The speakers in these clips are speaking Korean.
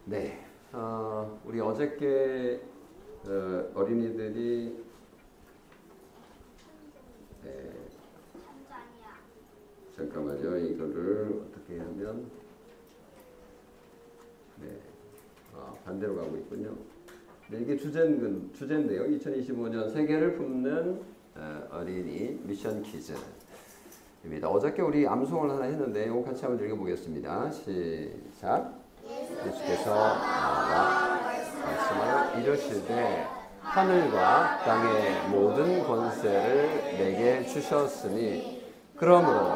네, 우리 어저께 어린이들이 네, 잠깐만요. 이거를 어떻게 하면 네, 반대로 가고 있군요. 네, 이게 주제인데요. 2025년 세계를 품는 어린이 미션 퀴즈입니다. 어저께 우리 암송을 하나 했는데 이거 같이 한번 읽어보겠습니다. 시작. 예수께서 나와 말씀하여 이르시되 하늘과 땅의 모든 권세를 내게 주셨으니 그러므로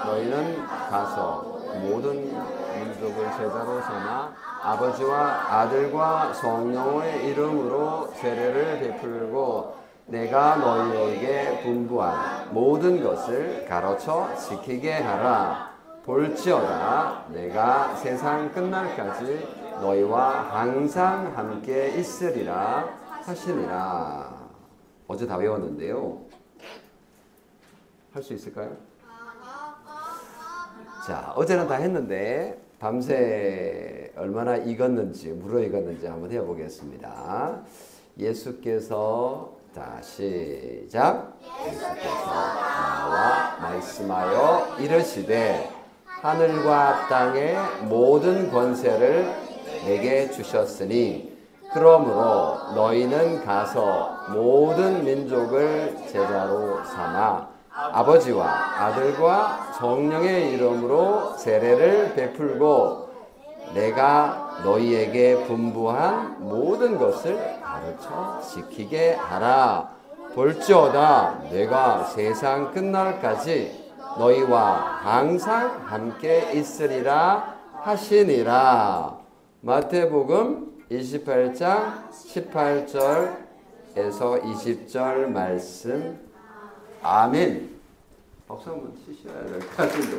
너희는 가서 모든 민족을 제자로 삼아 아버지와 아들과 성령의 이름으로 세례를 베풀고 내가 너희에게 분부한 모든 것을 가르쳐 지키게 하라. 볼지어다 내가 세상 끝날까지 너희와 항상 함께 있으리라 하시니라. 어제 다 외웠는데요. 할 수 있을까요? 자, 어제는 다 했는데 밤새 얼마나 익었는지 물어익었는지 한번 해보겠습니다. 예수께서 자 시작. 예수께서 나와 말씀하여 이르시되 하늘과 땅의 모든 권세를 내게 주셨으니 그러므로 너희는 가서 모든 민족을 제자로 삼아 아버지와 아들과 성령의 이름으로 세례를 베풀고 내가 너희에게 분부한 모든 것을 가르쳐 지키게 하라. 볼지어다 내가 세상 끝날까지 너희와 항상 함께 있으리라 하시니라. 마태복음 28장 18절에서 20절 말씀. 아멘. 박수 한번 치셔야 될 것 같은데.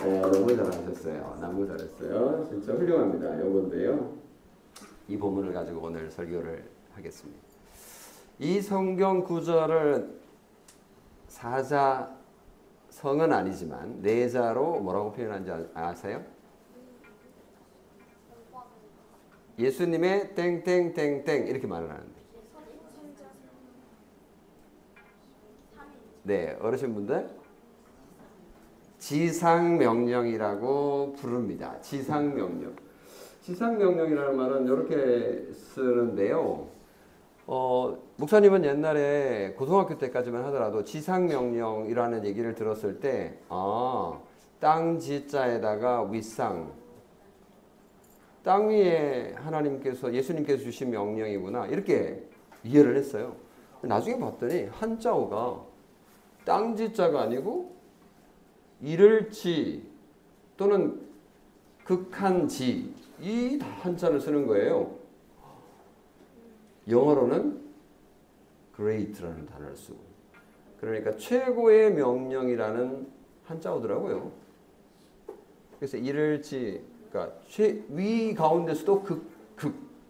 네, 너무 잘하셨어요. 너무 잘했어요. 진짜 훌륭합니다. 요건데요. 이 본문을 가지고 오늘 설교를 하겠습니다. 이 성경 구절을 사자 성은 아니지만 네자로 뭐라고 표현한지 아세요? 예수님의 땡땡땡땡 이렇게 말을 하는데. 네, 어르신분들 지상명령이라고 부릅니다. 지상명령. 지상명령이라는 말은 이렇게 쓰는데요. 목사님은 옛날에 고등학교 때까지만 하더라도 지상명령이라는 얘기를 들었을 때 땅 지자에다가 윗상, 땅 위에 하나님께서 예수님께서 주신 명령이구나 이렇게 이해를 했어요. 나중에 봤더니 한자어가 땅지자가 아니고 이를지 또는 극한지 이 한자를 쓰는 거예요. 영어로는 great라는 단어를 쓰고 그러니까 최고의 명령이라는 한자어더라고요. 그래서 이를지 그러니까 위 가운데서도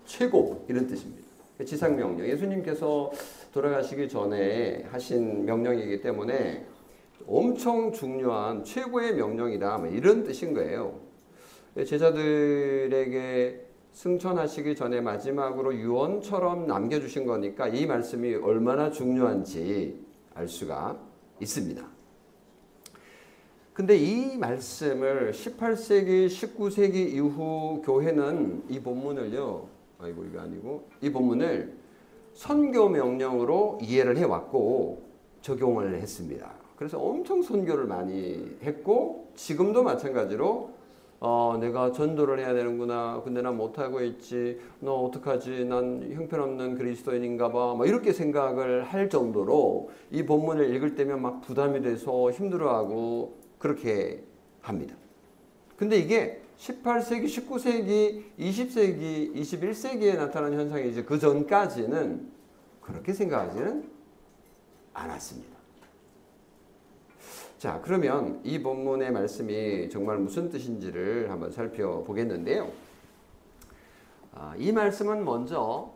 최고 이런 뜻입니다. 지상명령 예수님께서 돌아가시기 전에 하신 명령이기 때문에 엄청 중요한 최고의 명령이다 이런 뜻인 거예요. 제자들에게 승천하시기 전에 마지막으로 유언처럼 남겨주신 거니까 이 말씀이 얼마나 중요한지 알 수가 있습니다. 근데 이 말씀을 18세기, 19세기 이후 교회는 이 본문을요, 이거 아니고 이 본문을 선교 명령으로 이해를 해왔고 적용을 했습니다. 그래서 엄청 선교를 많이 했고 지금도 마찬가지로 내가 전도를 해야 되는구나. 근데 난 못하고 있지. 너 어떡하지? 난 형편없는 그리스도인인가 봐. 막 이렇게 생각을 할 정도로 이 본문을 읽을 때면 막 부담이 돼서 힘들어하고 그렇게 합니다. 근데 이게 18세기, 19세기, 20세기, 21세기에 나타난 현상이지 그 전까지는 그렇게 생각하지는 않았습니다. 자, 그러면 이 본문의 말씀이 정말 무슨 뜻인지를 한번 살펴보겠는데요. 이 말씀은 먼저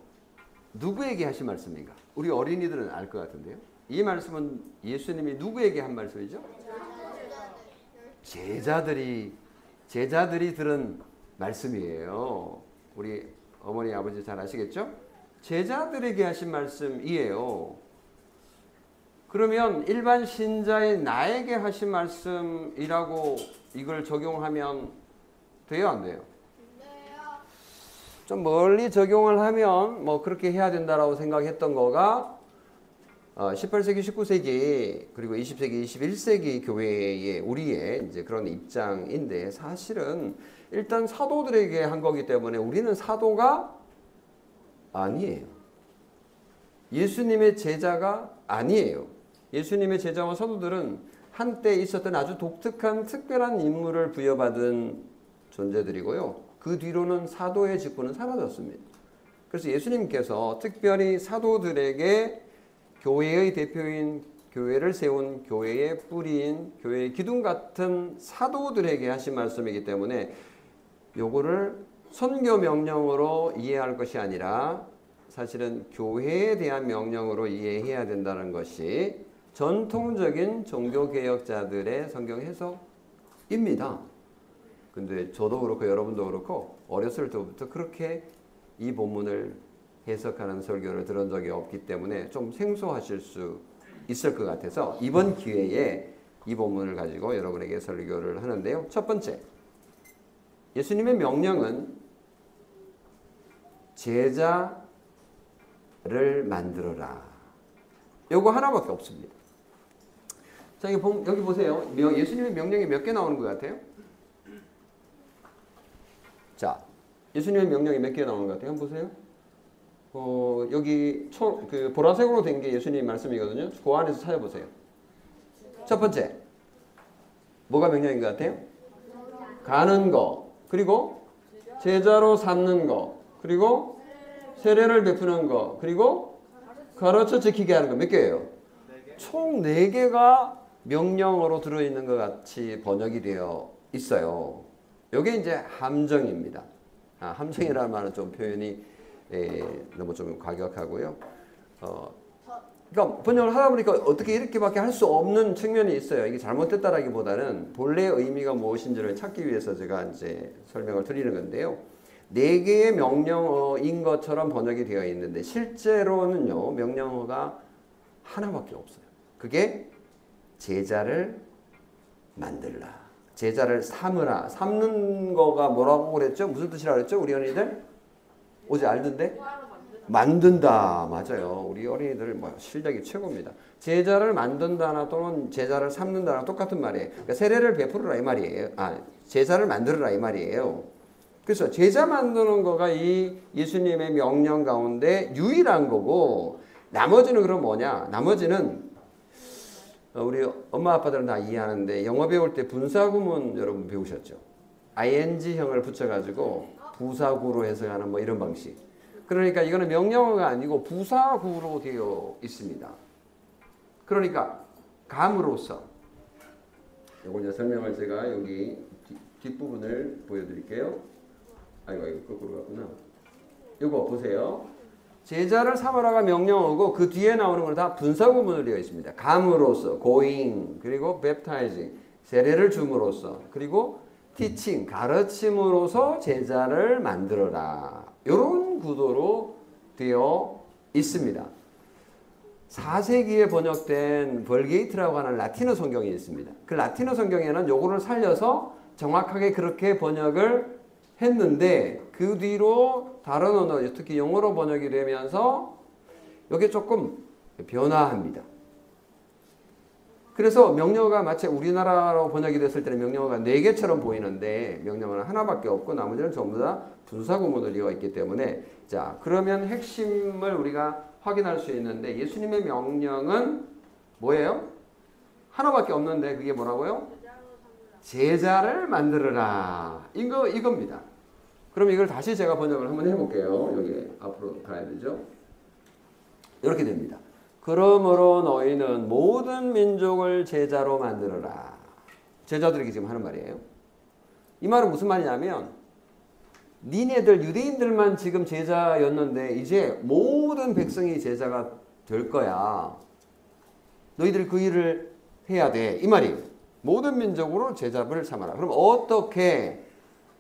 누구에게 하신 말씀인가? 우리 어린이들은 알 것 같은데요. 이 말씀은 예수님이 누구에게 한 말씀이죠? 제자들이 들은 말씀이에요. 우리 어머니 아버지 잘 아시겠죠? 제자들에게 하신 말씀이에요. 그러면 일반 신자의 나에게 하신 말씀이라고 이걸 적용하면 돼요, 안 돼요? 좀 멀리 적용을 하면 뭐 그렇게 해야 된다라고 생각했던 거가 18세기, 19세기 그리고 20세기, 21세기 교회의 우리의 이제 그런 입장인데 사실은 일단 사도들에게 한 거기 때문에 우리는 사도가 아니에요. 예수님의 제자가 아니에요. 예수님의 제자와 사도들은 한때 있었던 아주 독특한 특별한 임무를 부여받은 존재들이고요. 그 뒤로는 사도의 직분은 사라졌습니다. 그래서 예수님께서 특별히 사도들에게 교회의 대표인 교회를 세운 교회의 뿌리인 교회의 기둥 같은 사도들에게 하신 말씀이기 때문에 요거를 선교 명령으로 이해할 것이 아니라 사실은 교회에 대한 명령으로 이해해야 된다는 것이 전통적인 종교개혁자들의 성경 해석입니다. 근데 저도 그렇고 여러분도 그렇고 어렸을 때부터 그렇게 이 본문을 해석하는 설교를 들은 적이 없기 때문에 좀 생소하실 수 있을 것 같아서 이번 기회에 이 본문을 가지고 여러분에게 설교를 하는데요. 첫 번째, 예수님의 명령은 제자를 만들어라. 요거 하나밖에 없습니다. 자, 여기 보세요. 예수님의 명령이 몇 개 나오는 것 같아요? 자, 예수님의 명령이 몇 개 나오는 것 같아요? 한번 보세요. 여기 보라색으로 된 게 예수님 말씀이거든요. 그 안에서 찾아보세요. 첫 번째, 뭐가 명령인 것 같아요? 가는 거, 그리고 제자로 삼는 거, 그리고 세례를 베푸는 거, 그리고 가르쳐 지키게 하는 거. 몇 개예요? 총 4개가 명령어로 들어있는 것 같이 번역이 되어 있어요. 이게 이제 함정입니다. 함정이라는 말은 좀 표현이 너무 좀 과격하고요. 그러니까 번역을 하다 보니까 어떻게 이렇게밖에 할 수 없는 측면이 있어요. 이게 잘못됐다라기보다는 본래의 의미가 무엇인지를 찾기 위해서 제가 이제 설명을 드리는 건데요. 4개의 명령어인 것처럼 번역이 되어 있는데 실제로는요, 명령어가 하나밖에 없어요. 그게 제자를 만들라. 제자를 삼으라. 삼는 거가 뭐라고 그랬죠? 무슨 뜻이라고 그랬죠? 우리 어린이들? 어제 알던데? 만든다. 맞아요. 우리 어린이들 뭐 실력이 최고입니다. 제자를 만든다나 또는 제자를 삼는다나 똑같은 말이에요. 그러니까 세례를 베풀으라 이 말이에요. 제자를 만들어라 이 말이에요. 그래서 제자 만드는 거가 이 예수님의 명령 가운데 유일한 거고 나머지는 그럼 뭐냐? 나머지는 우리 엄마 아빠들은 다 이해하는데 영어 배울 때 분사구문 여러분 배우셨죠? ing형을 붙여가지고 부사구로 해석하는 뭐 이런 방식. 그러니까 이거는 명령어가 아니고 부사구로 되어 있습니다. 그러니까 감으로써 이걸 이제 설명을 제가 여기 뒷부분을 보여드릴게요. 아이고 거꾸로 갔구나. 이거 보세요. 제자를 삼으라가 명령어고 그 뒤에 나오는 건 다 분사구문으로 되어 있습니다. 감으로써, going, 그리고 baptizing, 세례를 줌으로써, 그리고 teaching, 가르침으로써 제자를 만들어라. 이런 구도로 되어 있습니다. 4세기에 번역된 벌게이트라고 하는 라틴어 성경이 있습니다. 그 라틴어 성경에는 요거를 살려서 정확하게 그렇게 번역을 했는데 그 뒤로 다른 언어, 특히 영어로 번역이 되면서 이게 조금 변화합니다. 그래서 명령어가 마치 우리나라로 번역이 됐을 때는 명령어가 4개처럼 보이는데 명령어는 하나밖에 없고 나머지는 전부 다 분사구문으로 되어 있기 때문에 자, 그러면 핵심을 우리가 확인할 수 있는데 예수님의 명령은 뭐예요? 하나밖에 없는데 그게 뭐라고요? 제자를 만들어라. 이겁니다. 그럼 이걸 다시 제가 번역을 한번 해볼게요. 여기 앞으로 가야 되죠. 이렇게 됩니다. 그러므로 너희는 모든 민족을 제자로 만들어라. 제자들에게 지금 하는 말이에요. 이 말은 무슨 말이냐면 니네들 유대인들만 지금 제자였는데 이제 모든 백성이 제자가 될 거야. 너희들 그 일을 해야 돼. 이 말이에요. 모든 민족으로 제자를 삼아라. 그럼 어떻게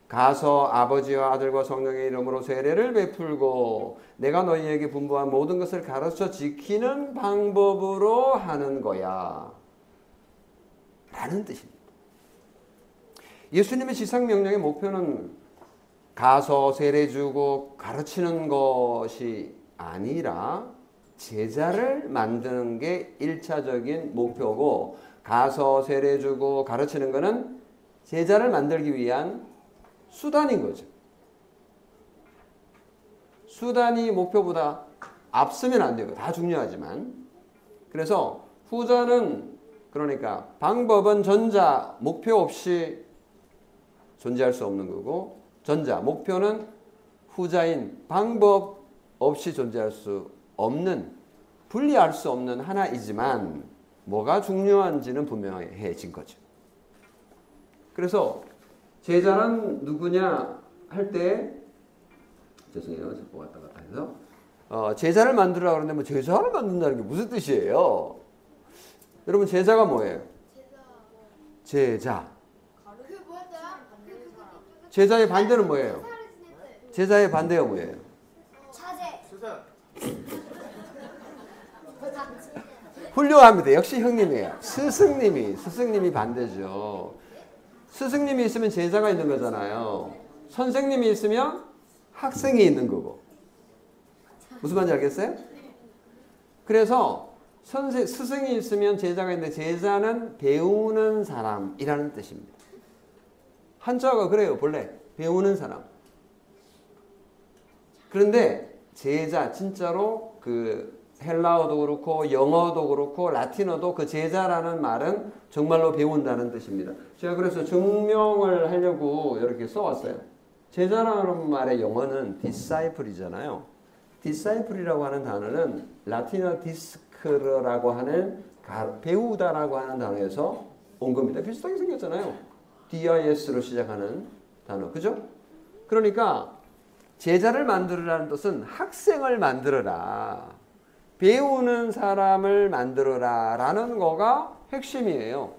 가서 아버지와 아들과 성령의 이름으로 세례를 베풀고 내가 너희에게 분부한 모든 것을 가르쳐 지키는 방법으로 하는 거야. 라는 뜻입니다. 예수님의 지상명령의 목표는 가서 세례 주고 가르치는 것이 아니라 제자를 만드는 게 1차적인 목표고, 가서 세례 주고 가르치는 것은 제자를 만들기 위한 수단인 거죠. 수단이 목표보다 앞서면 안 돼요. 다 중요하지만. 그래서 후자는, 그러니까 방법은 전자, 목표 없이 존재할 수 없는 거고, 전자, 목표는 후자인 방법 없이 존재할 수 없는, 분리할 수 없는 하나이지만 뭐가 중요한지는 분명해진 거죠. 그래서 제자는 누구냐 할 때, 죄송해요, 자꾸 왔다 갔다 해서 제자를 만들으라고 그러는데 뭐 제자를 만든다는 게 무슨 뜻이에요? 여러분, 제자가 뭐예요? 제자. 제자의 반대는 뭐예요? 제자의 반대가 뭐예요? 훌륭합니다. 역시 형님이에요. 스승님이 반대죠. 스승님이 있으면 제자가 있는 거잖아요. 선생님이 있으면 학생이 있는 거고. 무슨 말인지 알겠어요? 그래서 스승이 있으면 제자가 있는데, 제자는 배우는 사람이라는 뜻입니다. 한자가 그래요. 본래 배우는 사람. 그런데 제자, 진짜로 그 헬라어도 그렇고 영어도 그렇고 라틴어도 그 제자라는 말은 정말로 배운다는 뜻입니다. 제가 그래서 증명을 하려고 이렇게 써왔어요. 제자라는 말의 영어는 disciple이잖아요. disciple이라고 하는 단어는 라틴어 discre라고 하는 배우다라고 하는 단어에서 온 겁니다. 비슷하게 생겼잖아요. DIS로 시작하는 단어. 그죠? 그러니까 제자를 만들으라는 뜻은 학생을 만들어라, 배우는 사람을 만들어라 라는 거가 핵심이에요.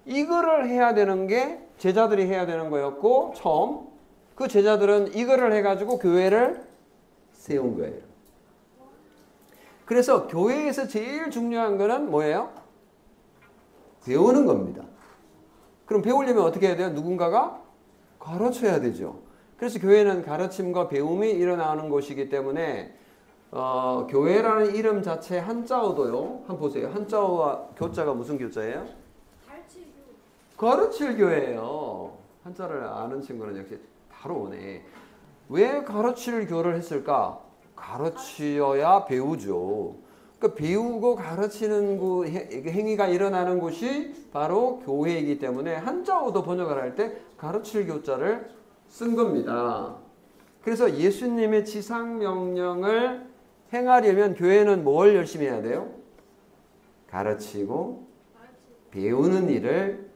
이거를 해야 되는 게 제자들이 해야 되는 거였고, 처음 그 제자들은 이거를 해가지고 교회를 세운 거예요. 그래서 교회에서 제일 중요한 거는 뭐예요? 배우는 겁니다. 그럼 배우려면 어떻게 해야 돼요? 누군가가 가르쳐야 되죠. 그래서 교회는 가르침과 배움이 일어나는 곳이기 때문에 교회라는 이름 자체 한자어도요. 한번 보세요. 한자어와 교자가 무슨 교자예요? 가르칠 교회예요. 한자를 아는 친구는 역시 바로 오네. 왜 가르칠 교를 했을까? 가르치어야 배우죠. 그러니까 배우고 가르치는 행위가 일어나는 곳이 바로 교회이기 때문에 한자어도 번역을 할 때 가르칠 교자를 쓴 겁니다. 그래서 예수님의 지상명령을 행하려면 교회는 뭘 열심히 해야 돼요? 가르치고 배우는 일을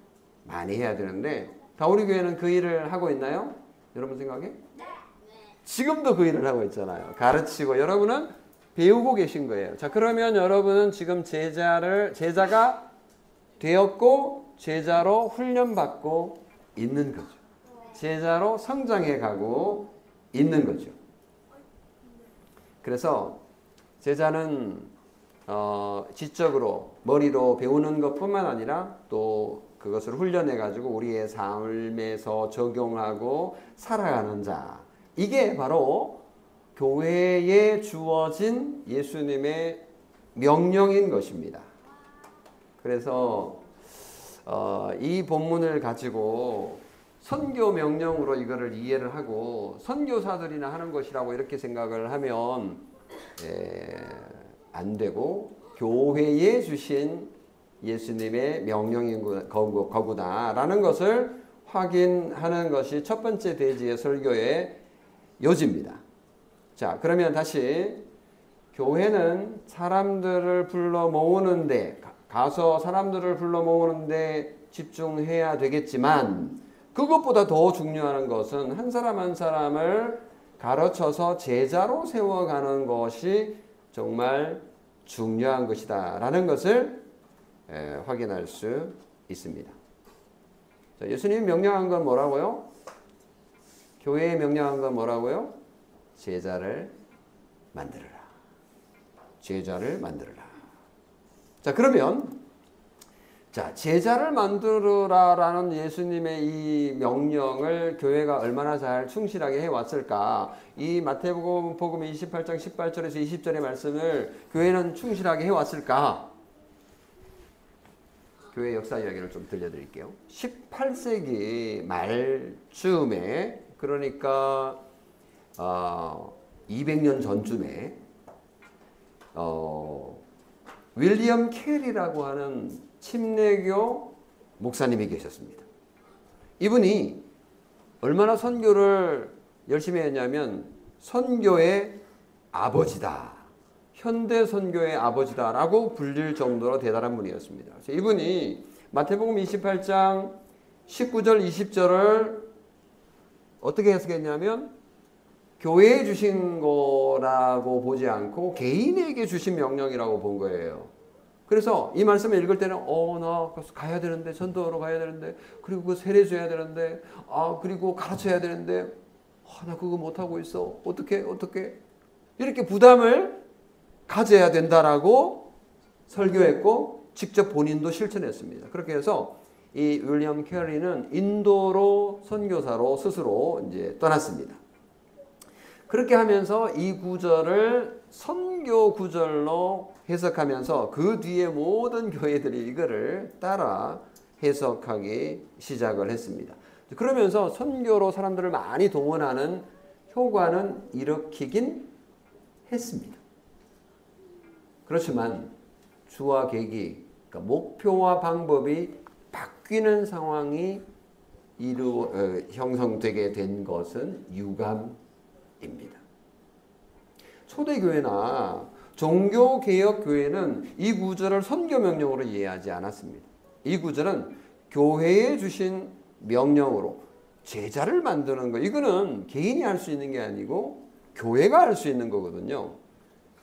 많이 해야 되는데, 다우리 교회는 그 일을 하고 있나요? 여러분 생각에? 네. 지금도 그 일을 하고 있잖아요. 가르치고 여러분은 배우고 계신 거예요. 자, 그러면 여러분은 지금 제자가 되었고 제자로 훈련받고 있는 거죠. 제자로 성장해 가고 있는 거죠. 그래서 제자는 지적으로 머리로 배우는 것뿐만 아니라 또 그것을 훈련해 가지고 우리의 삶에서 적용하고 살아가는 자. 이게 바로 교회에 주어진 예수님의 명령인 것입니다. 그래서 이 본문을 가지고 선교 명령으로 이거를 이해를 하고 선교사들이나 하는 것이라고 이렇게 생각을 하면 안 되고, 교회에 주신 예수님의 명령인 거구나라는 것을 확인하는 것이 첫 번째 대지의 설교의 요지입니다. 자, 그러면 다시 교회는 사람들을 불러 모으는데, 가서 사람들을 불러 모으는데 집중해야 되겠지만, 그것보다 더 중요한 것은 한 사람 한 사람을 가르쳐서 제자로 세워가는 것이 정말 중요한 것이다 라는 것을 확인할 수 있습니다. 자, 예수님이 명령한 건 뭐라고요? 교회에 명령한 건 뭐라고요? 제자를 만들어라. 제자를 만들어라. 자, 그러면 자, 제자를 만들어라라는 예수님의 이 명령을 교회가 얼마나 잘 충실하게 해왔을까? 이 마태복음 28장 18절에서 20절의 말씀을 교회는 충실하게 해왔을까? 교회 역사 이야기를 좀 들려드릴게요. 18세기 말쯤에, 그러니까 200년 전쯤에 윌리엄 캐리라고 하는 침례교 목사님이 계셨습니다. 이분이 얼마나 선교를 열심히 했냐면 선교의 아버지다, 현대 선교의 아버지다라고 불릴 정도로 대단한 분이었습니다. 그래서 이분이 마태복음 28장 19절 20절을 어떻게 해석했냐면 교회에 주신 거라고 보지 않고 개인에게 주신 명령이라고 본 거예요. 그래서 이 말씀을 읽을 때는 나 가야 되는데, 전도하러 가야 되는데, 그리고 그 세례 줘야 되는데, 그리고 가르쳐야 되는데, 나 그거 못하고 있어. 어떻게 이렇게 부담을 가져야 된다라고 설교했고 직접 본인도 실천했습니다. 그렇게 해서 이 윌리엄 캐리는 인도로 선교사로 스스로 이제 떠났습니다. 그렇게 하면서 이 구절을 선교 구절로 해석하면서 그 뒤에 모든 교회들이 이거를 따라 해석하기 시작을 했습니다. 그러면서 선교로 사람들을 많이 동원하는 효과는 일으키긴 했습니다. 그렇지만 주와 계기, 그러니까 목표와 방법이 바뀌는 상황이 형성되게 된 것은 유감입니다. 초대교회나 종교개혁교회는 이 구절을 선교명령으로 이해하지 않았습니다. 이 구절은 교회에 주신 명령으로 제자를 만드는 거, 이거는 개인이 할 수 있는 게 아니고 교회가 할 수 있는 거거든요.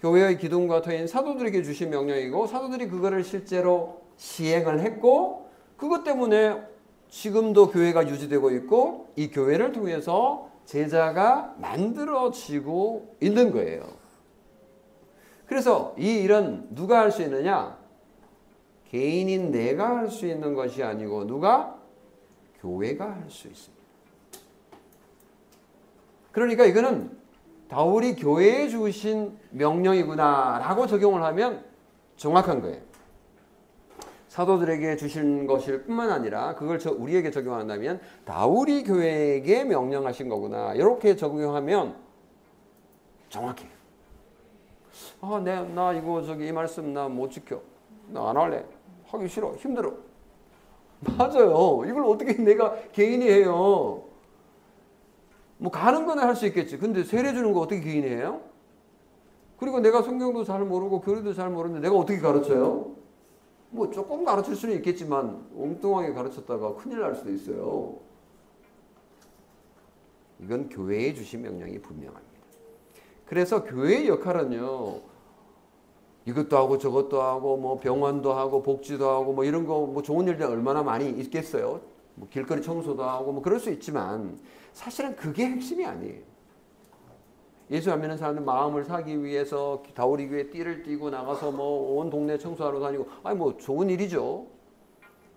교회의 기둥과 터인 사도들에게 주신 명령이고 사도들이 그거를 실제로 시행을 했고 그것 때문에 지금도 교회가 유지되고 있고 이 교회를 통해서 제자가 만들어지고 있는 거예요. 그래서 이 일은 누가 할 수 있느냐? 개인인 내가 할 수 있는 것이 아니고 누가? 교회가 할 수 있습니다. 그러니까 이거는 바울이 교회에 주신 명령이구나 라고 적용을 하면 정확한 거예요. 사도들에게 주신 것일 뿐만 아니라 그걸 우리에게 적용한다면 바울이 교회에게 명령하신 거구나 이렇게 적용하면 정확해요. 나 이거 이 말씀 나 못 지켜. 나 안 할래. 하기 싫어. 힘들어. 맞아요. 이걸 어떻게 내가 개인이 해요. 뭐 가는 거는 할 수 있겠지. 근데 세례 주는 거 어떻게 개인이 해요? 그리고 내가 성경도 잘 모르고 교리도 잘 모르는데 내가 어떻게 가르쳐요? 뭐 조금 가르칠 수는 있겠지만 엉뚱하게 가르쳤다가 큰일 날 수도 있어요. 이건 교회에 주신 명령이 분명합니다. 그래서 교회의 역할은요, 이것도 하고 저것도 하고 뭐 병원도 하고 복지도 하고 뭐 이런 거 뭐 좋은 일들 얼마나 많이 있겠어요. 뭐 길거리 청소도 하고 뭐 그럴 수 있지만 사실은 그게 핵심이 아니에요. 예수 안 믿는 사람들 마음을 사기 위해서 다우리 교회 띠를 띠고 나가서 뭐 온 동네 청소하러 다니고 뭐 좋은 일이죠.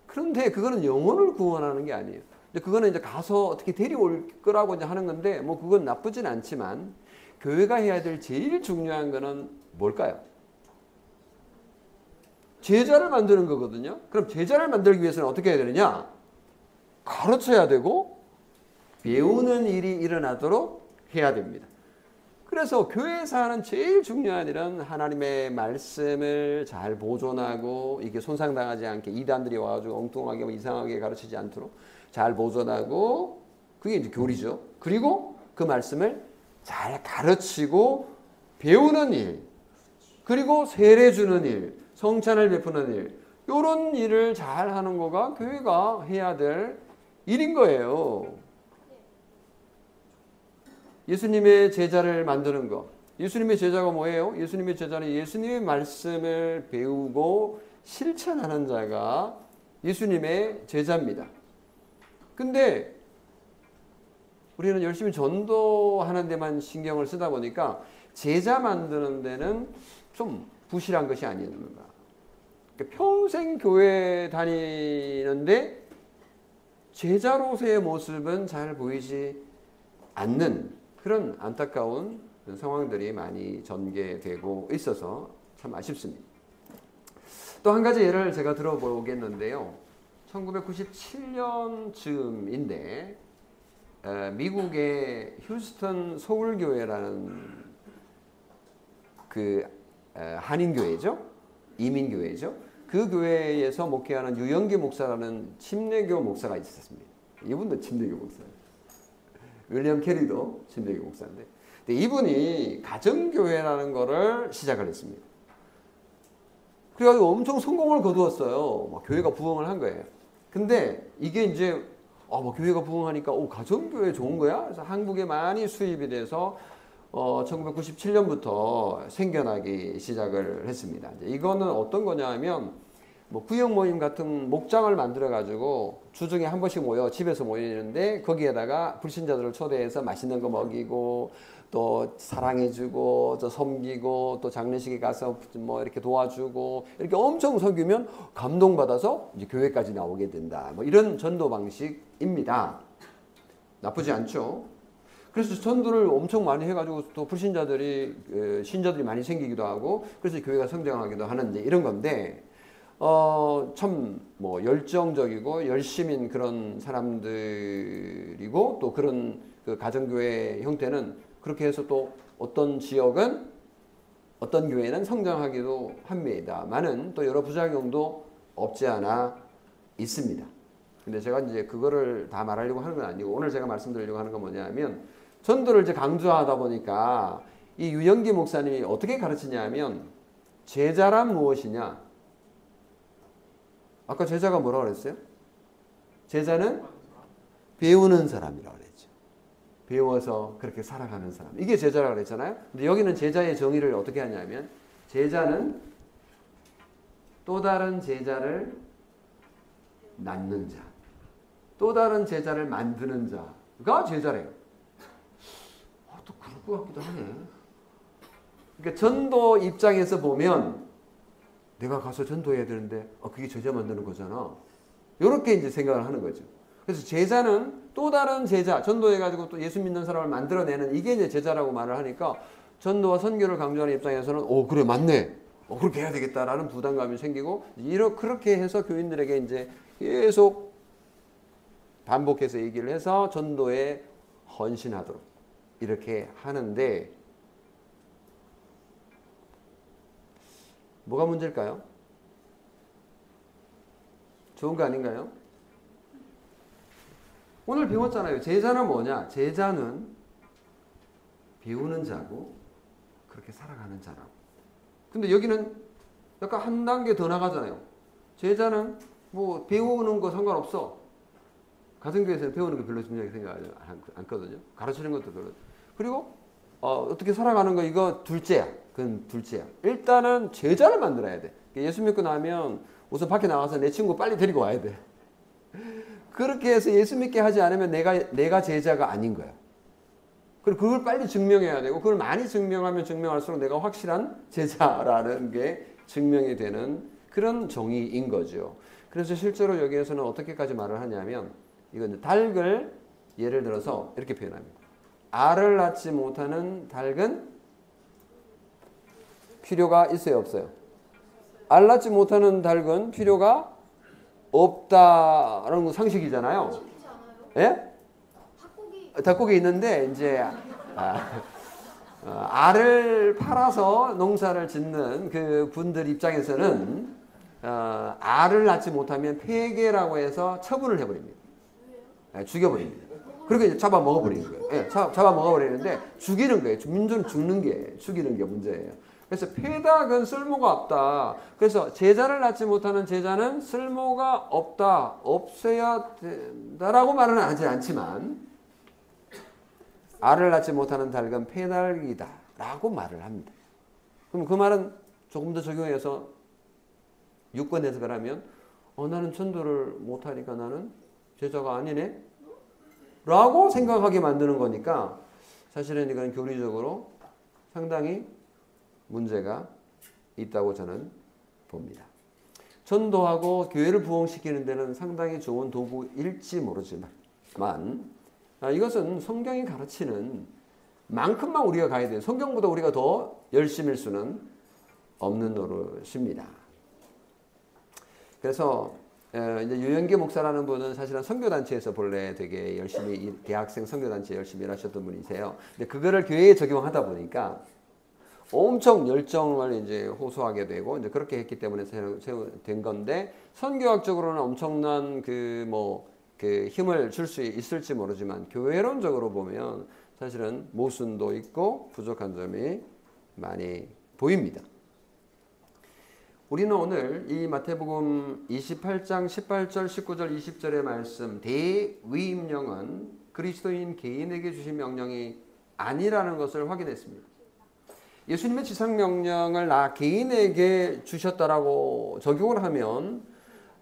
그런데 그거는 영혼을 구원하는 게 아니에요. 그거는 이제 가서 어떻게 데려올 거라고 이제 하는 건데 뭐 그건 나쁘진 않지만 교회가 해야 될 제일 중요한 거는 뭘까요? 제자를 만드는 거거든요. 그럼 제자를 만들기 위해서는 어떻게 해야 되느냐? 가르쳐야 되고 배우는 일이 일어나도록 해야 됩니다. 그래서 교회에서 하는 제일 중요한 일은 하나님의 말씀을 잘 보존하고 이게 손상당하지 않게 이단들이 와가지고 엉뚱하게 이상하게 가르치지 않도록 잘 보존하고 그게 이제 교리죠. 그리고 그 말씀을 잘 가르치고 배우는 일, 그리고 세례 주는 일, 성찬을 베푸는 일, 이런 일을 잘 하는 거가 교회가 해야 될 일인 거예요. 예수님의 제자를 만드는 것. 예수님의 제자가 뭐예요? 예수님의 제자는 예수님의 말씀을 배우고 실천하는 자가 예수님의 제자입니다. 근데 우리는 열심히 전도하는 데만 신경을 쓰다 보니까 제자 만드는 데는 좀 부실한 것이 아닌가. 그러니까 평생 교회 다니는데 제자로서의 모습은 잘 보이지 않는 그런 안타까운 상황들이 많이 전개되고 있어서 참 아쉽습니다. 또 한 가지 예를 제가 들어보겠는데요. 1997년쯤인데 미국의 휴스턴 서울교회라는 그 한인교회죠. 이민교회죠. 그 교회에서 목회하는 유영기 목사라는 침례교 목사가 있었습니다. 이분도 침례교 목사예요. 윌리엄 캐리도 침례교 목사인데, 근데 이분이 가정교회라는 거를 시작을 했습니다. 그래가지고 엄청 성공을 거두었어요. 막 교회가 부흥을 한 거예요. 근데 이게 이제 뭐 교회가 부흥하니까 가정교회 좋은 거야? 그래서 한국에 많이 수입이 돼서 1997년부터 생겨나기 시작을 했습니다. 이거는 어떤 거냐 하면 뭐 구역 모임 같은 목장을 만들어 가지고 주중에 한 번씩 모여 집에서 모이는데 거기에다가 불신자들을 초대해서 맛있는 거 먹이고 또 사랑해주고 또 섬기고 또 장례식에 가서 뭐 이렇게 도와주고 이렇게 엄청 섬기면 감동받아서 이제 교회까지 나오게 된다. 뭐 이런 전도 방식입니다. 나쁘지 않죠. 그래서 전도를 엄청 많이 해가지고 또 불신자들이 신자들이 많이 생기기도 하고 그래서 교회가 성장하기도 하는 이런 건데 참 뭐 열정적이고 열심인 그런 사람들이고 또 그런 그 가정교회 형태는 그렇게 해서 또 어떤 지역은 어떤 교회는 성장하기도 합니다만은 또 여러 부작용도 없지 않아 있습니다. 근데 제가 이제 그거를 다 말하려고 하는 건 아니고 오늘 제가 말씀드리려고 하는 건 뭐냐면 전도를 이제 강조하다 보니까 이 유영기 목사님이 어떻게 가르치냐면 제자란 무엇이냐? 아까 제자가 뭐라고 그랬어요? 제자는 배우는 사람이라고 그랬죠. 배워서 그렇게 살아가는 사람. 이게 제자라고 그랬잖아요. 근데 여기는 제자의 정의를 어떻게 하냐면 제자는 또 다른 제자를 낳는 자, 또 다른 제자를 만드는 자가 제자래요. 또 그럴 것 같기도 하네. 그러니까 전도 입장에서 보면 내가 가서 전도해야 되는데 그게 제자 만드는 거잖아. 이렇게 이제 생각을 하는 거죠. 그래서 제자는 또 다른 제자, 전도해가지고 또 예수 믿는 사람을 만들어내는 이게 이제 제자라고 말을 하니까 전도와 선교를 강조하는 입장에서는 그래 맞네. 그렇게 해야 되겠다라는 부담감이 생기고 그렇게 해서 교인들에게 이제 계속 반복해서 얘기를 해서 전도에 헌신하도록 이렇게 하는데 뭐가 문제일까요? 좋은 거 아닌가요? 오늘 배웠잖아요. 제자는 뭐냐? 제자는 배우는 자고 그렇게 살아가는 자라고. 근데 여기는 약간 한 단계 더 나가잖아요. 제자는 뭐 배우는 거 상관없어. 가정교회에서는 배우는 거 별로 중요하게 생각하지 않거든요. 가르치는 것도 별로. 그리고 어떻게 살아가는 거 이거 둘째야. 그건 둘째야. 일단은 제자를 만들어야 돼. 예수 믿고 나면 우선 밖에 나가서 내 친구 빨리 데리고 와야 돼. 그렇게 해서 예수 믿게 하지 않으면 내가 제자가 아닌 거야. 그리고 그걸 빨리 증명해야 되고 그걸 많이 증명하면 증명할수록 내가 확실한 제자라는 게 증명이 되는 그런 정의인 거죠. 그래서 실제로 여기에서는 어떻게까지 말을 하냐면 이건 닭을 예를 들어서 이렇게 표현합니다. 알을 낳지 못하는 닭은 필요가 있어요, 없어요? 알 낳지 못하는 닭은 필요가 없다라는 상식이잖아요. 예? 닭고기 있는데 이제 알을 팔아서 농사를 짓는 그 분들 입장에서는 알을 낳지 못하면 폐계라고 해서 처분을 해버립니다. 죽여버립니다. 그렇게 이제 잡아 먹어버리는 거예요. 예, 잡아 먹어버리는데 죽이는 거예요. 민주는 죽이는 게 문제예요. 그래서 폐닭은 쓸모가 없다. 그래서 제자를 낳지 못하는 제자는 쓸모가 없다. 없어야 된다라고 말은 하지 않지만 알을 낳지 못하는 닭은 폐닭이다 라고 말을 합니다. 그럼 그 말은 조금 더 적용해서 유권 해석을 하면 나는 전도를 못하니까 나는 제자가 아니네? 라고 생각하게 만드는 거니까 사실은 이건 교리적으로 상당히 문제가 있다고 저는 봅니다. 전도하고 교회를 부흥시키는 데는 상당히 좋은 도구일지 모르지만 이것은 성경이 가르치는 만큼만 우리가 가야 돼요. 성경보다 우리가 더 열심일 수는 없는 노릇입니다. 그래서 이제 유영기 목사라는 분은 사실은 선교단체에서 본래 되게 열심히 대학생 선교단체 열심히 일하셨던 분이세요. 근데 그거를 교회에 적용하다 보니까 엄청 열정을 이제 호소하게 되고 이제 그렇게 했기 때문에 된 건데 선교학적으로는 엄청난 그 힘을 줄 수 있을지 모르지만 교회론적으로 보면 사실은 모순도 있고 부족한 점이 많이 보입니다. 우리는 오늘 이 마태복음 28장 18절, 19절, 20절의 말씀 대위임령은 그리스도인 개인에게 주신 명령이 아니라는 것을 확인했습니다. 예수님의 지상명령을 나 개인에게 주셨다라고 적용을 하면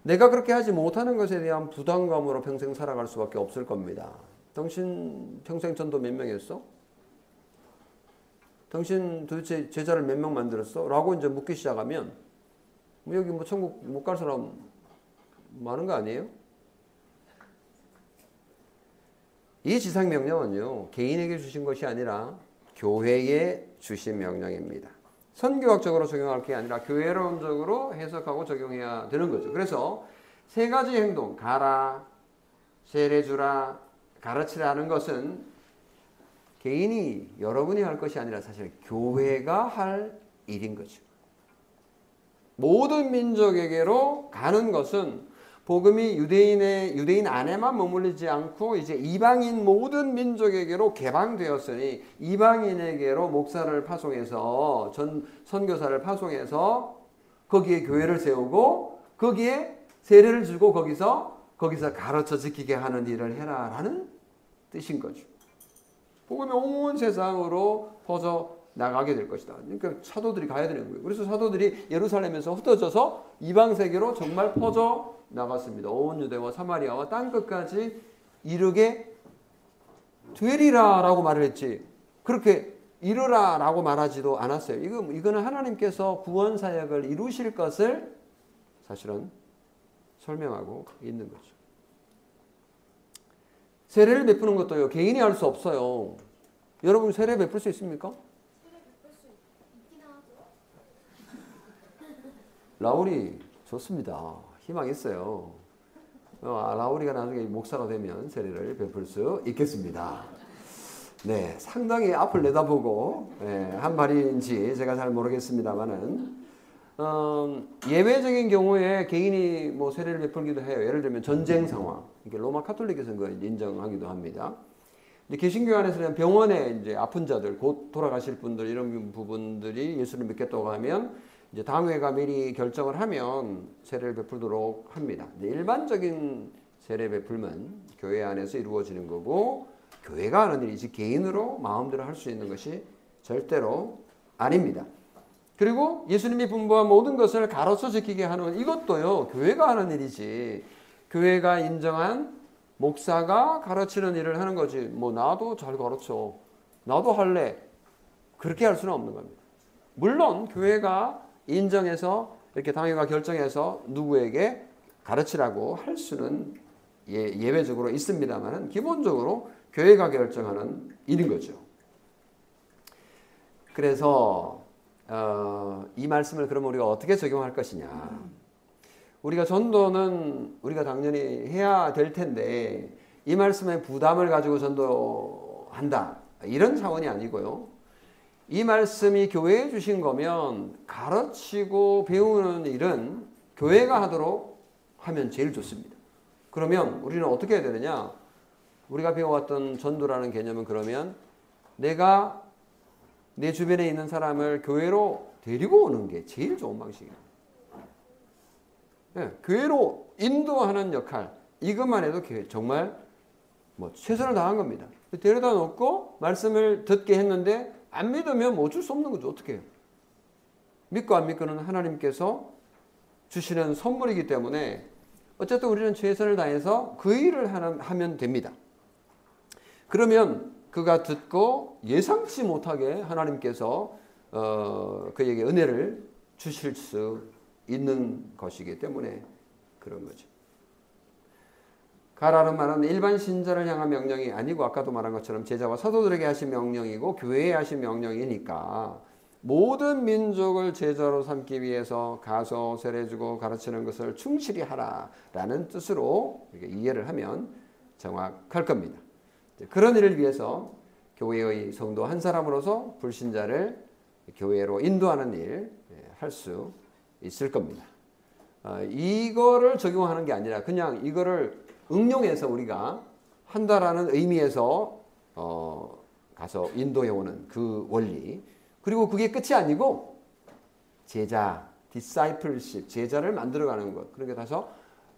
내가 그렇게 하지 못하는 것에 대한 부담감으로 평생 살아갈 수밖에 없을 겁니다. 당신 평생 전도 몇 명 했어? 당신 도대체 제자를 몇 명 만들었어? 라고 이제 묻기 시작하면 여기 천국 못 갈 사람 많은 거 아니에요? 이 지상명령은요, 개인에게 주신 것이 아니라 교회에 주신 명령입니다. 선교학적으로 적용할 게 아니라 교회론적으로 해석하고 적용해야 되는 거죠. 그래서 세 가지 행동, 가라, 세례 주라, 가르치라는 것은 개인이 여러분이 할 것이 아니라 사실 교회가 할 일인 거죠. 모든 민족에게로 가는 것은 복음이 유대인 안에만 머물리지 않고 이제 이방인 모든 민족에게로 개방되었으니 이방인에게로 목사를 파송해서 선교사를 파송해서 거기에 교회를 세우고 거기에 세례를 주고 거기서 가르쳐 지키게 하는 일을 해라라는 뜻인 거죠. 복음이 온 세상으로 퍼져 나가게 될 것이다. 그러니까 사도들이 가야 되는 거예요. 그래서 사도들이 예루살렘에서 흩어져서 이방 세계로 정말 퍼져 나갔습니다. 온 유대와 사마리아와 땅 끝까지 이르게 되리라라고 말을 했지. 그렇게 이르라라고 말하지도 않았어요. 이거는 하나님께서 구원 사역을 이루실 것을 사실은 설명하고 있는 거죠. 세례를 베푸는 것도요, 개인이 할 수 없어요. 여러분 세례 베풀 수 있습니까? 라울이 좋습니다. 희망 있어요. 라울이가 나중에 목사가 되면 세례를 베풀 수 있겠습니다. 네, 상당히 앞을 내다보고 한 말인지 제가 잘 모르겠습니다만은 예외적인 경우에 개인이 세례를 베풀기도 해요. 예를 들면 전쟁 상황, 이게 로마 카톨릭에서는 그걸 인정하기도 합니다. 근데 개신교 안에서는 병원에 이제 아픈 자들, 곧 돌아가실 분들 이런 부분들이 예수를 믿겠다고 하면 이제 당회가 미리 결정을 하면 세례를 베풀도록 합니다. 일반적인 세례 베풀면 교회 안에서 이루어지는 거고 교회가 하는 일이지 개인으로 마음대로 할 수 있는 것이 절대로 아닙니다. 그리고 예수님이 분부한 모든 것을 가르쳐 지키게 하는 이것도요, 교회가 하는 일이지 교회가 인정한 목사가 가르치는 일을 하는 거지 나도 잘 가르쳐, 나도 할래, 그렇게 할 수는 없는 겁니다. 물론 교회가 인정해서 이렇게 당회가 결정해서 누구에게 가르치라고 할 수는 예외적으로 있습니다만 기본적으로 교회가 결정하는 일인 거죠. 그래서 이 말씀을 그럼 우리가 어떻게 적용할 것이냐. 우리가 전도는 우리가 당연히 해야 될 텐데 이 말씀의 부담을 가지고 전도한다, 이런 차원이 아니고요. 이 말씀이 교회에 주신 거면 가르치고 배우는 일은 교회가 하도록 하면 제일 좋습니다. 그러면 우리는 어떻게 해야 되느냐? 우리가 배워왔던 전도라는 개념은 그러면 내가 내 주변에 있는 사람을 교회로 데리고 오는 게 제일 좋은 방식이에요. 교회로 인도하는 역할, 이것만 해도 정말 최선을 다한 겁니다. 데려다 놓고 말씀을 듣게 했는데 안 믿으면 어쩔 수 없는 거죠. 어떻게 해요? 믿고 안 믿고는 하나님께서 주시는 선물이기 때문에 어쨌든 우리는 최선을 다해서 그 일을 하면 됩니다. 그러면 그가 듣고 예상치 못하게 하나님께서 그에게 은혜를 주실 수 있는 것이기 때문에 그런 거죠. 가라는 말은 일반 신자를 향한 명령이 아니고 아까도 말한 것처럼 제자와 사도들에게 하신 명령이고 교회에 하신 명령이니까 모든 민족을 제자로 삼기 위해서 가서 세례주고 가르치는 것을 충실히 하라라는 뜻으로 이해를 하면 정확할 겁니다. 그런 일을 위해서 교회의 성도 한 사람으로서 불신자를 교회로 인도하는 일 할 수 있을 겁니다. 이거를 적용하는 게 아니라 그냥 이거를 응용해서 우리가 한다라는 의미에서 가서 인도해오는 그 원리. 그리고 그게 끝이 아니고 제자, discipleship, 제자를 만들어가는 것. 그러니까 가서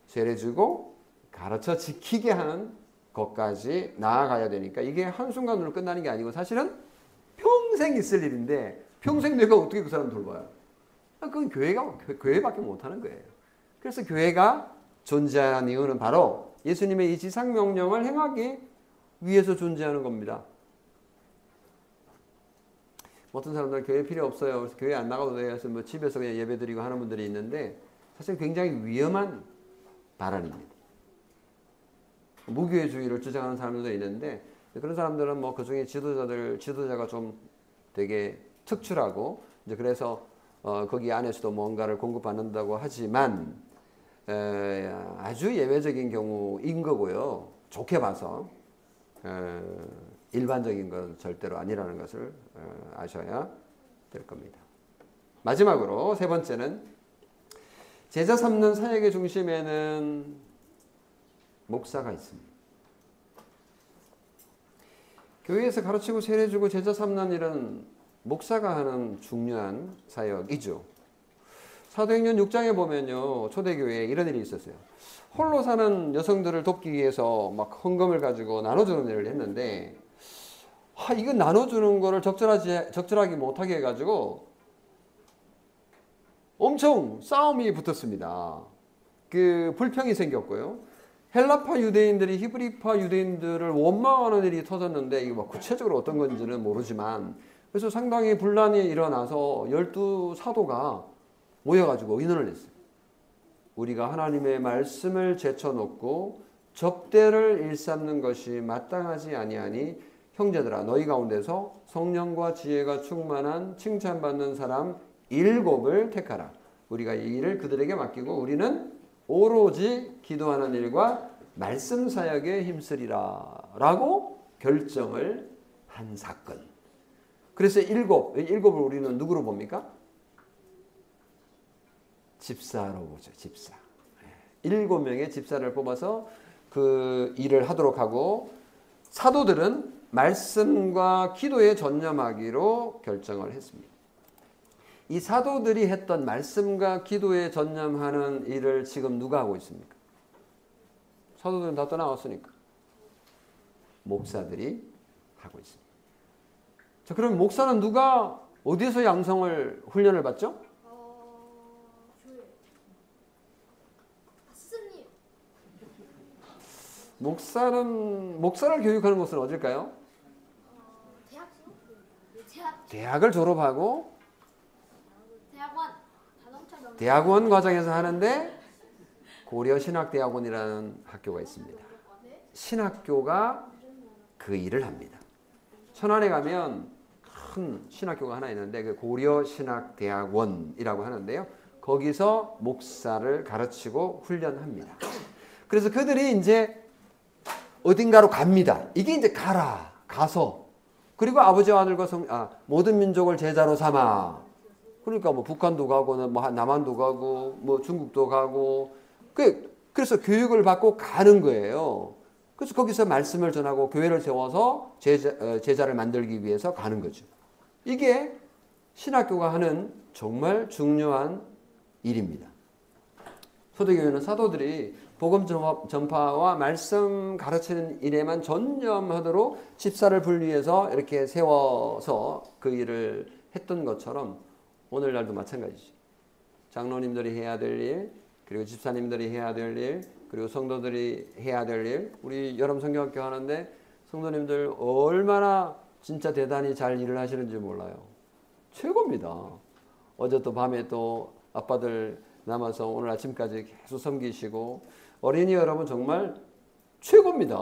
세례 주고 가르쳐 지키게 하는 것까지 나아가야 되니까 이게 한순간으로 끝나는 게 아니고 사실은 평생 있을 일인데 평생 내가 어떻게 그 사람 돌봐요? 그건 교회밖에 못하는 거예요. 그래서 교회가 존재하는 이유는 바로 예수님의 이 지상명령을 행하기 위해서 존재하는 겁니다. 어떤 사람들은 교회 필요 없어요. 그래서 교회 안 나가도 돼요. 그래서 뭐 집에서 그냥 예배 드리고 하는 분들이 있는데 사실 굉장히 위험한 발언입니다. 무교회주의를 주장하는 사람들도 있는데 그런 사람들은 뭐 그중에 지도자가 좀 되게 특출하고 이제 그래서 거기 안에서도 뭔가를 공급받는다고 하지만 아주 예외적인 경우인 거고요. 좋게 봐서 일반적인 건 절대로 아니라는 것을 아셔야 될 겁니다. 마지막으로 세 번째는 제자 삼는 사역의 중심에는 목사가 있습니다. 교회에서 가르치고 세례주고 제자 삼는 일은 목사가 하는 중요한 사역이죠. 사도행전 6장에 보면요. 초대교회에 이런 일이 있었어요. 홀로 사는 여성들을 돕기 위해서 막 헌금을 가지고 나눠주는 일을 했는데 이거 나눠주는 거를 적절하게 못하게 해가지고 엄청 싸움이 붙었습니다. 그 불평이 생겼고요. 헬라파 유대인들이 히브리파 유대인들을 원망하는 일이 터졌는데 이거 뭐 구체적으로 어떤 건지는 모르지만 그래서 상당히 분란이 일어나서 12사도가 모여가지고 의논을 했어요. 우리가 하나님의 말씀을 제쳐놓고 접대를 일삼는 것이 마땅하지 아니하니 형제들아 너희 가운데서 성령과 지혜가 충만한 칭찬받는 사람 7을 택하라. 우리가 이 일을 그들에게 맡기고 우리는 오로지 기도하는 일과 말씀 사역에 힘쓰리라 라고 결정을 한 사건. 그래서 일곱을 우리는 누구로 봅니까? 집사로 보죠. 집사. 7명의 집사를 뽑아서 그 일을 하도록 하고 사도들은 말씀과 기도에 전념하기로 결정을 했습니다. 이 사도들이 했던 말씀과 기도에 전념하는 일을 지금 누가 하고 있습니까? 사도들은 다 떠나왔으니까 목사들이 하고 있습니다. 자, 그럼 목사는 누가 어디에서 양성을 훈련을 받죠? 스승님. 목사를 교육하는 곳은 어딜까요? 대학을 졸업하고 대학원 과정에서 하는데 고려신학대학원이라는 학교가 있습니다. 신학교가 그 일을 합니다. 천안에 가면 큰 신학교가 하나 있는데 그 고려신학대학원이라고 하는데요. 거기서 목사를 가르치고 훈련합니다. 그래서 그들이 이제 어딘가로 갑니다. 이게 이제 가서 그리고 아버지와 아들과 모든 민족을 제자로 삼아. 그러니까 뭐 북한도 가고 뭐 남한도 가고 뭐 중국도 가고 그래서 교육을 받고 가는 거예요. 그래서 거기서 말씀을 전하고 교회를 세워서 제자를 만들기 위해서 가는 거죠. 이게 신학교가 하는 정말 중요한 일입니다. 초대교회는 사도들이 복음 전파와 말씀 가르치는 일에만 전념하도록 집사를 분리해서 이렇게 세워서 그 일을 했던 것처럼 오늘날도 마찬가지죠. 장로님들이 해야 될 일, 그리고 집사님들이 해야 될 일, 그리고 성도들이 해야 될 일, 우리 여름 성경학교 하는데 성도님들 얼마나 진짜 대단히 잘 일을 하시는지 몰라요. 최고입니다. 어제 또 밤에 또 아빠들 남아서 오늘 아침까지 계속 섬기시고 어린이 여러분 정말 최고입니다.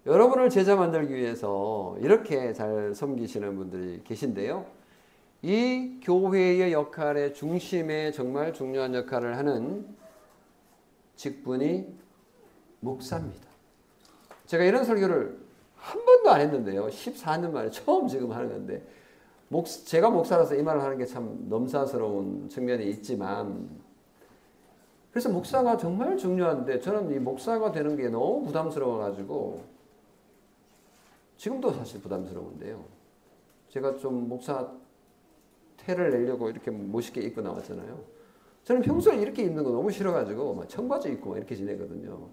여러분을 제자 만들기 위해서 이렇게 잘 섬기시는 분들이 계신데요. 이 교회의 역할의 중심에 정말 중요한 역할을 하는 직분이 목사입니다. 제가 이런 설교를 한 번도 안 했는데요. 14년 만에 처음 지금 하는 건데 제가 목사라서 이 말을 하는 게 참 넘사스러운 측면이 있지만 그래서 목사가 정말 중요한데 저는 이 목사가 되는 게 너무 부담스러워가지고 지금도 사실 부담스러운데요. 제가 좀 목사 태를 내려고 이렇게 멋있게 입고 나왔잖아요. 저는 평소에 이렇게 입는 거 너무 싫어가지고 막 청바지 입고 이렇게 지내거든요.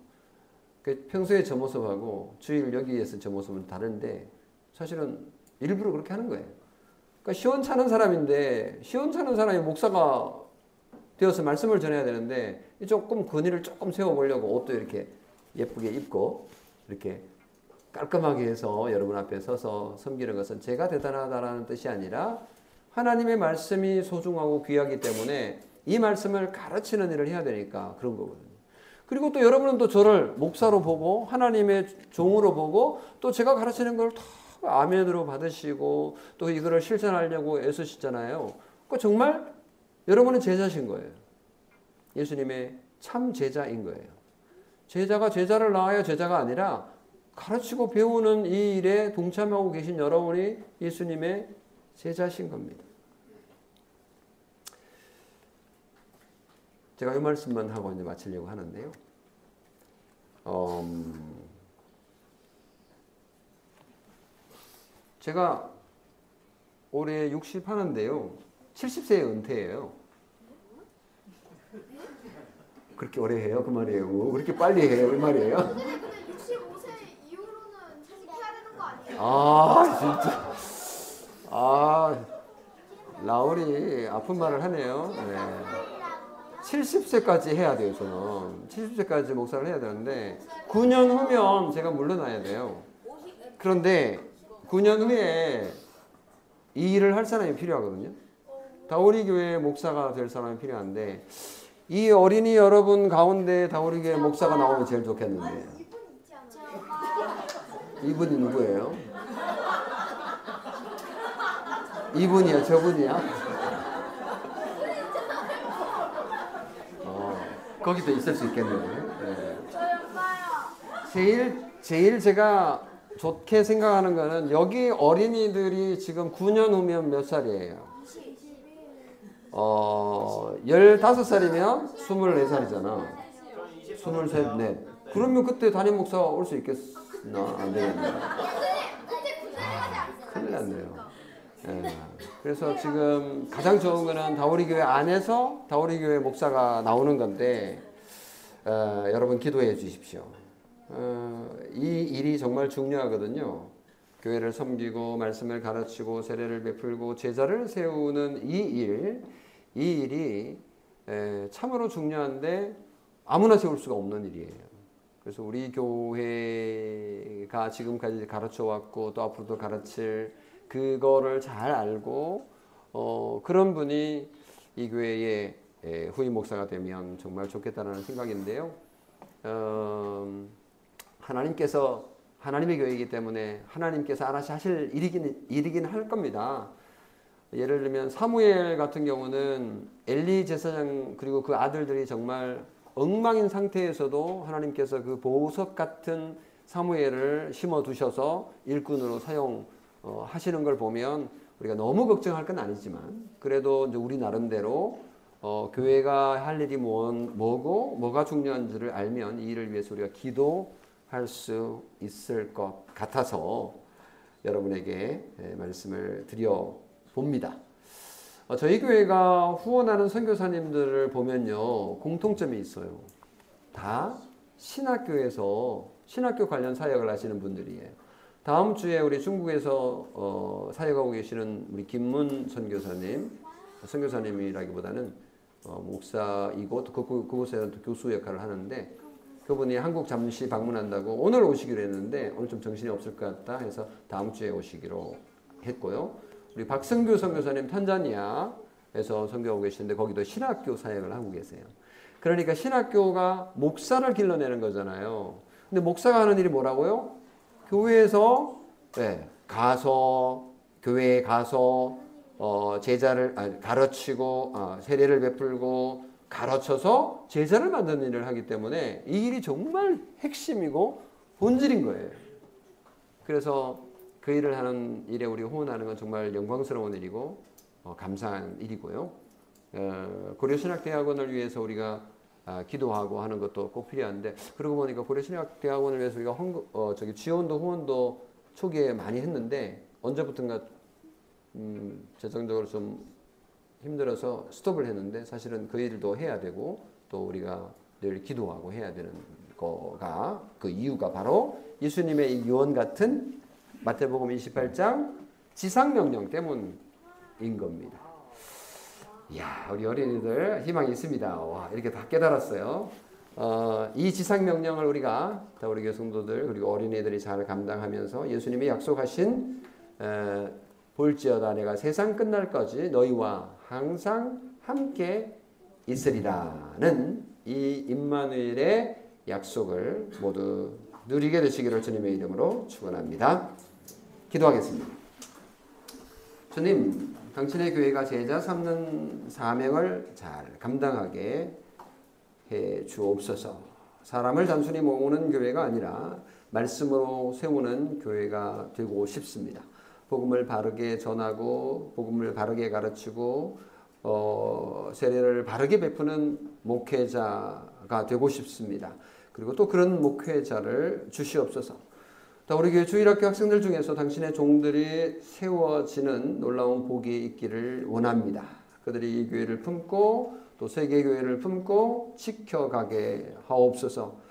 평소에 저 모습하고 주일 여기에서 저 모습은 다른데 사실은 일부러 그렇게 하는 거예요. 그러니까 시원찮은 사람인데 시원찮은 사람이 목사가 되어서 말씀을 전해야 되는데 조금 근위를 조금 세워보려고 옷도 이렇게 예쁘게 입고 이렇게 깔끔하게 해서 여러분 앞에 서서 섬기는 것은 제가 대단하다라는 뜻이 아니라 하나님의 말씀이 소중하고 귀하기 때문에 이 말씀을 가르치는 일을 해야 되니까 그런 거거든요. 그리고 또 여러분은 또 저를 목사로 보고 하나님의 종으로 보고 또 제가 가르치는 걸 다 아멘으로 받으시고 또 이거를 실천하려고 애쓰시잖아요. 그러니까 정말 여러분은 제자신 거예요. 예수님의 참 제자인 거예요. 제자가 제자를 낳아야 제자가 아니라 가르치고 배우는 이 일에 동참하고 계신 여러분이 예수님의 제자신 겁니다. 제가 이 말씀만 하고 이제 마치려고 하는데요. 제가 올해 60 하는데요. 70세에 은퇴해요. 그렇게 오래 해요? 그 말이에요. 그렇게 빨리 해요? 그 말이에요? 근데 65세 이후로는 퇴직해야 되는 거 아니에요? 아, 진짜. 라울이 아픈 말을 하네요. 네. 70세까지 해야 돼요, 저는. 70세까지 목사를 해야 되는데, 9년 후면 제가 물러나야 돼요. 그런데 9년 후에 이 일을 할 사람이 필요하거든요. 다우리 교회 목사가 될 사람이 필요한데, 이 어린이 여러분 가운데 다우리 교회 목사가 나오면 제일 좋겠는데. 이분이 누구예요? 이분이야, 저분이야? 거기도 있을 수 있겠네요. 네. 제일 제가 좋게 생각하는 거는 여기 어린이들이 지금 9년 후면 몇 살이에요? 15살이면 24살이잖아. 23, 4. 그러면 그때 담임 목사가 올 수 있겠나? 안 되겠네. 큰일 났네요. 네. 그래서 지금 가장 좋은 거는 다우리 교회 안에서 다우리 교회 목사가 나오는 건데 여러분 기도해 주십시오. 이 일이 정말 중요하거든요. 교회를 섬기고 말씀을 가르치고 세례를 베풀고 제자를 세우는 이 일이 참으로 중요한데 아무나 세울 수가 없는 일이에요. 그래서 우리 교회가 지금까지 가르쳐 왔고 또 앞으로도 가르칠 그거를 잘 알고 그런 분이 이 교회의 후임 목사가 되면 정말 좋겠다는 생각인데요. 하나님께서 하나님의 교회이기 때문에 하나님께서 알아서 하실 일이긴 할 겁니다. 예를 들면 사무엘 같은 경우는 엘리 제사장 그리고 그 아들들이 정말 엉망인 상태에서도 하나님께서 그 보석 같은 사무엘을 심어 두셔서 일꾼으로 사용하시는 걸 보면 우리가 너무 걱정할 건 아니지만 그래도 이제 우리 나름대로 교회가 할 일이 뭐고 뭐가 중요한지를 알면 이 일을 위해서 우리가 기도할 수 있을 것 같아서 여러분에게 말씀을 드려 봅니다. 저희 교회가 후원하는 선교사님들을 보면요 공통점이 있어요. 다 신학교에서 신학교 관련 사역을 하시는 분들이에요. 다음 주에 우리 중국에서 사역하고 계시는 우리 김문 선교사님이라기보다는 목사이고 또 그곳에서 또 교수 역할을 하는데 그분이 한국 잠시 방문한다고 오늘 오시기로 했는데 오늘 좀 정신이 없을 것 같다 해서 다음 주에 오시기로 했고요. 우리 박성규 선교사님 탄자니아에서 선교하고 계시는데 거기도 신학교 사역을 하고 계세요. 그러니까 신학교가 목사를 길러내는 거잖아요. 근데 목사가 하는 일이 뭐라고요? 교회에서 가서 교회에 가서 제자를 가르치고 세례를 베풀고 가르쳐서 제자를 만드는 일을 하기 때문에 이 일이 정말 핵심이고 본질인 거예요. 그래서 그 일을 하는 일에 우리 후원하는 건 정말 영광스러운 일이고 감사한 일이고요. 고려신학대학원을 위해서 우리가 기도하고 하는 것도 꼭 필요한데 그러고 보니까 고려신학대학원을 위해서 우리가 지원도 후원도 초기에 많이 했는데 언제부턴가 재정적으로 좀 힘들어서 스톱을 했는데 사실은 그 일도 해야 되고 또 우리가 늘 기도하고 해야 되는 거가 그 이유가 바로 예수님의 이 유언 같은 마태복음 28장 지상명령 때문인 겁니다. 이야, 우리 어린이들 희망이 있습니다. 와, 이렇게 다 깨달았어요. 이 지상명령을 우리가 우리 교성도들 그리고 어린이들이 잘 감당하면서 예수님이 약속하신 볼지어다 내가 세상 끝날까지 너희와 항상 함께 있으리라는 이 임마누엘의 약속을 모두 누리게 되시기를 주님의 이름으로 축원합니다. 기도하겠습니다. 주님, 당신의 교회가 제자 삼는 사명을 잘 감당하게 해 주옵소서. 사람을 단순히 모으는 교회가 아니라 말씀으로 세우는 교회가 되고 싶습니다. 복음을 바르게 전하고 복음을 바르게 가르치고 세례를 바르게 베푸는 목회자가 되고 싶습니다. 그리고 또 그런 목회자를 주시옵소서. 또 우리 교회 주일학교 학생들 중에서 당신의 종들이 세워지는 놀라운 복이 있기를 원합니다. 그들이 이 교회를 품고 또 세계교회를 품고 지켜가게 하옵소서.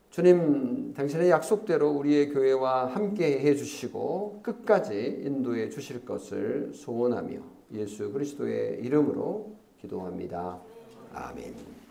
주님, 당신의 약속대로 우리의 교회와 함께 해주시고 끝까지 인도해 주실 것을 소원하며 예수 그리스도의 이름으로 기도합니다. 아멘.